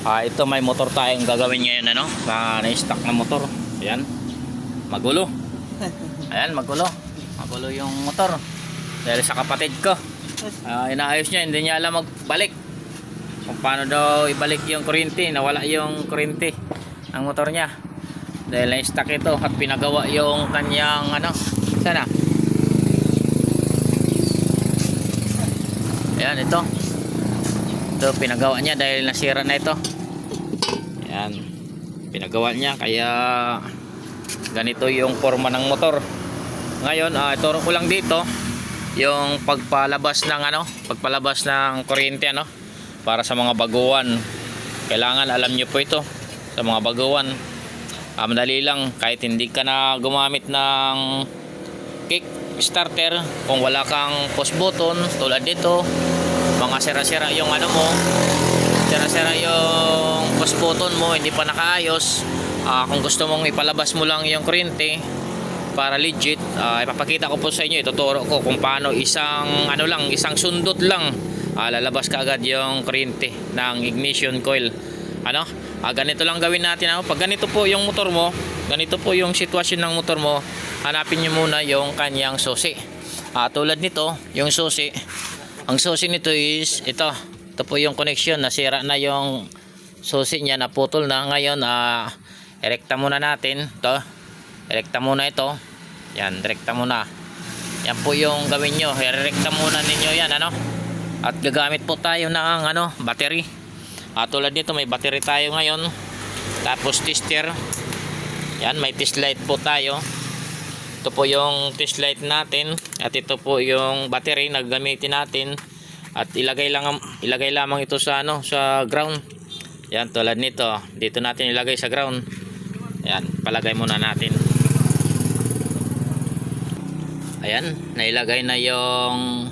Ito may motor tayong gagawin ngayon, ano, na-stock na motor. Ayan, magulo. Ayan, magulo yung motor dahil sa kapatid ko. Inaayos niya, hindi niya alam magbalik kung paano daw ibalik yung kuryente. Nawala yung kuryente ng motor niya dahil na-stock ito at pinagawa yung kanyang ano, sana. Ayan, ito pinagawa niya dahil nasira na ito. Ayan, pinagawa niya kaya ganito yung forma ng motor. Ngayon, ituro ko lang dito yung pagpalabas ng kuryente, ano, para sa mga baguhan. Kailangan alam nyo po ito sa mga baguhan. Madali lang, kahit hindi ka na gumamit ng kick starter, kung wala kang push button tulad dito, mga sira-sira yung ano mo, sira-sira yung push button mo, hindi pa nakaayos. Kung gusto mong ipalabas mo lang yung kuryente para legit, ipapakita ko po sa inyo, ituturo ko kung paano isang sundot lang, lalabas ka agad yung kuryente ng ignition coil. Ganito lang gawin natin. Pag ganito po yung motor mo, ganito po yung sitwasyon ng motor mo, hanapin nyo muna yung kanyang susi. Tulad nito, yung susi, ang susi nito is ito po yung connection, nasira na yung susi niya, naputol na. Ngayon, erekta muna natin ito, erekta muna ito. Yan, direkta muna. Yan po yung gawin nyo, erekta muna ninyo yan, ano. At gagamit po tayo ng battery. Tulad nito, may battery tayo ngayon, tapos tester. Yan, may test light po tayo. Ito po yung test light natin at ito po yung battery na gagamitin natin. At ilagay lamang ito sa sa ground. Yan, tulad nito, dito natin ilagay sa ground. Yan, palagay muna natin. Ayan, nailagay na yung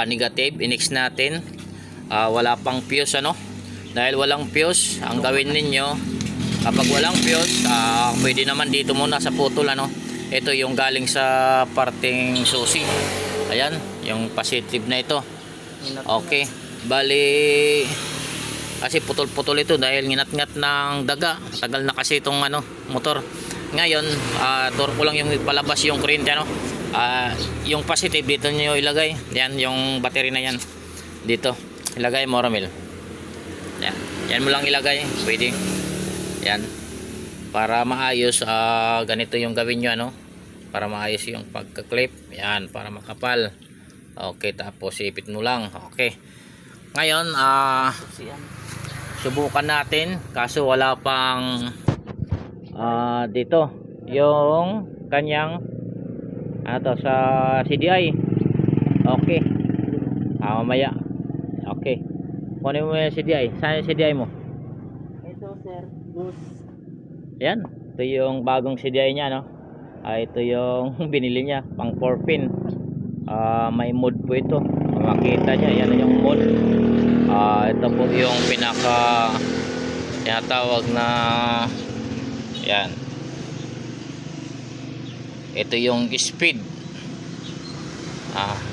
negative, inex natin. Wala pang fuse, dahil walang fuse, ang gawin ninyo, kapag walang fuse, pwede naman dito muna sa putol, ito yung galing sa parting susi. Ayan, yung positive na ito. Okay, bali kasi putol-putol ito dahil nginat-ngat ng daga. Tagal na kasi itong motor. Ngayon, turo ko lang yung palabas yung kuryente, yung positive dito niyo ilagay. Yan, yung battery na yan. Dito, ilagay mo, Ramil. Yan. Yan mo lang ilagay, pwede. Yan. Para maayos, ganito yung gawin nyo, para maayos yung pagka-clip. Yan, para makapal. Okay, tapos ipit mo lang. Okay. Ngayon, subukan natin, kaso wala pang dito yung kanyang sa CDI. Okay. Mamaya. Okay. Kunin mo yung CDI. Saan yung CDI mo? Ito, sir. Boost. Yan, ito yung bagong CDI niya, ito yung binili niya, pang 4 pin. May mode po ito, makita niya, yan yung mode. Ito po yung pinaka tinatawag na, yan, ito yung speed.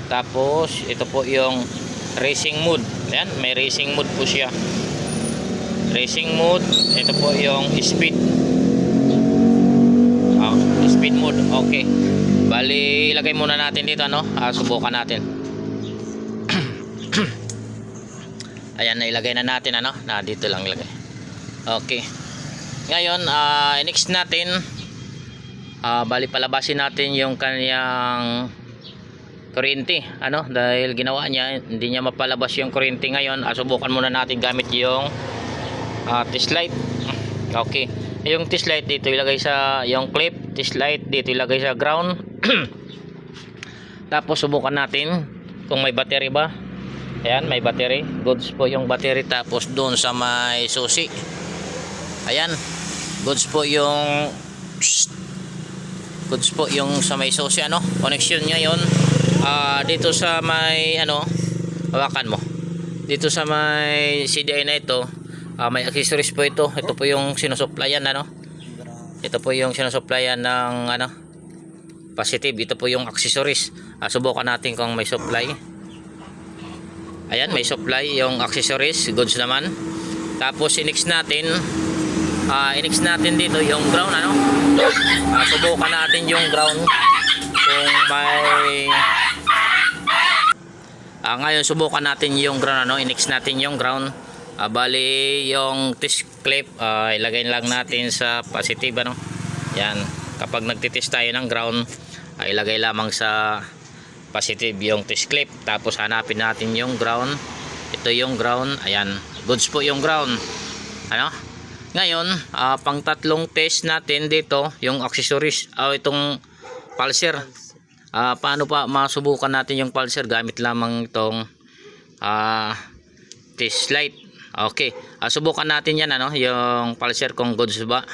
Tapos ito po yung racing mode. Yan, may racing mode po siya, racing mode. Ito po yung speed, speed mode. Okay, bali ilagay muna natin dito, subukan natin. Ayan, nailagay na natin, dito lang ilagay. Okay, ngayon next natin, bali palabasin natin yung kanyang kuryente, dahil ginawa niya, hindi niya mapalabas yung kuryente. Ngayon, subukan muna natin gamit yung test light. Okay, yung test light dito ilagay sa yung clip, test light dito ilagay sa ground. Tapos subukan natin kung may battery ba. Ayan, may battery, goods po yung battery. Tapos doon sa may susi, ayan, goods po yung sa may susi, connection ngayon. Dito sa may hawakan mo, dito sa may CDI na ito, may accessories po ito. Ito po yung sinusuplayan, ito po yung sinusuplayan ng positive. Ito po yung accessories. Subukan natin kung may supply. Ayan, may supply yung accessories, goods naman. Tapos i-next natin dito yung ground, ano. Subukan natin yung ground kung may ngayon subukan natin yung ground, ano. I-next natin yung ground. Bali yung test clip ilagay lang natin sa positive, ano. Yan, kapag nagtitest tayo ng ground, ilagay lamang sa positive yung test clip. Tapos hanapin natin yung ground. Ito yung ground. Ayan, goods po yung ground, ano. Ngayon pang tatlong test natin dito yung accessories, itong pulser. Paano pa masubukan natin yung pulser? Gamit lamang itong test light. Okay, subukan natin yan, ano, yung pulser kung goods ba.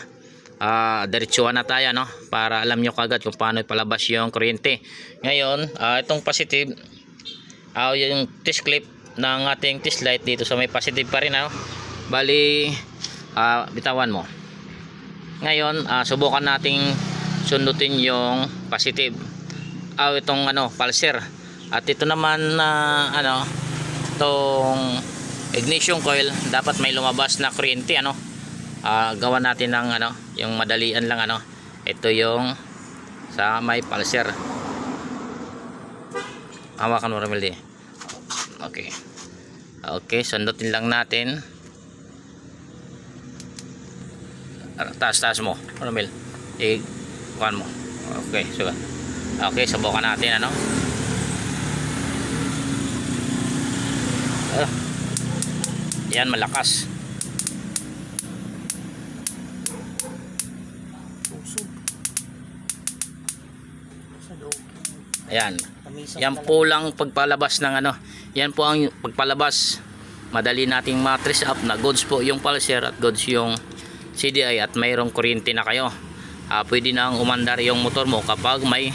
Diretsuhan na tayo, no, para alam nyo kagad kung paano ipalabas yung kuryente. Ngayon itong positive, yung test clip ng ating test light dito sa may positive pa rin, ano. Bali bitawan mo. Ngayon subukan nating sundutin yung positive, itong ano, pulser. At ito naman ano, itong ignition coil, dapat may lumabas na kuryente, ano. Gawa natin ng ano, yung madalian lang, ano. Ito yung sa may pulser. Hawakan mo, Romel. Okay. Okay, sundutin lang natin. Taas mo, Romel. Kuhan mo. Okay, so okay, subukan natin, ano. Yan, malakas. Ayan. Yan po lang pagpalabas ng ano. Yan po ang pagpalabas. Madali nating matrace up na goods po yung pulser at goods yung CDI at mayroong kuryente na kayo. Pwede nang umandar yung motor mo kapag may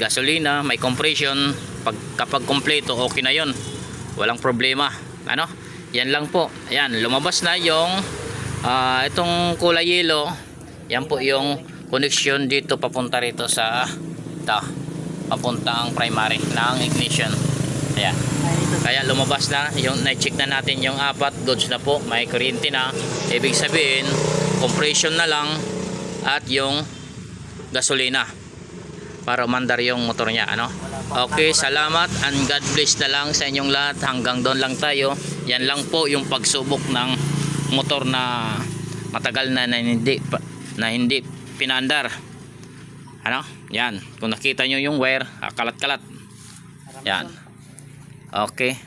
gasolina, may compression. Kapag kompleto, okay na yon, walang problema, ano. Yan lang po. Ayan, lumabas na yung itong kulay yellow. Yan po yung connection dito papunta rito sa papunta ang primary ng ignition. Ayan, kaya lumabas na yung, na-check na natin yung apat, goods na po, may kuryente na. Ibig sabihin compression na lang at yung gasolina para umandar yung motor niya, ano. Okay, salamat and God bless na lang sa inyong lahat. Hanggang doon lang tayo. Yan lang po yung pagsubok ng motor na matagal na hindi pinaandar, ano. Yan, kung nakita nyo yung wire, kalat-kalat. Yan. Okay,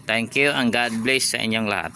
thank you and God bless sa inyong lahat.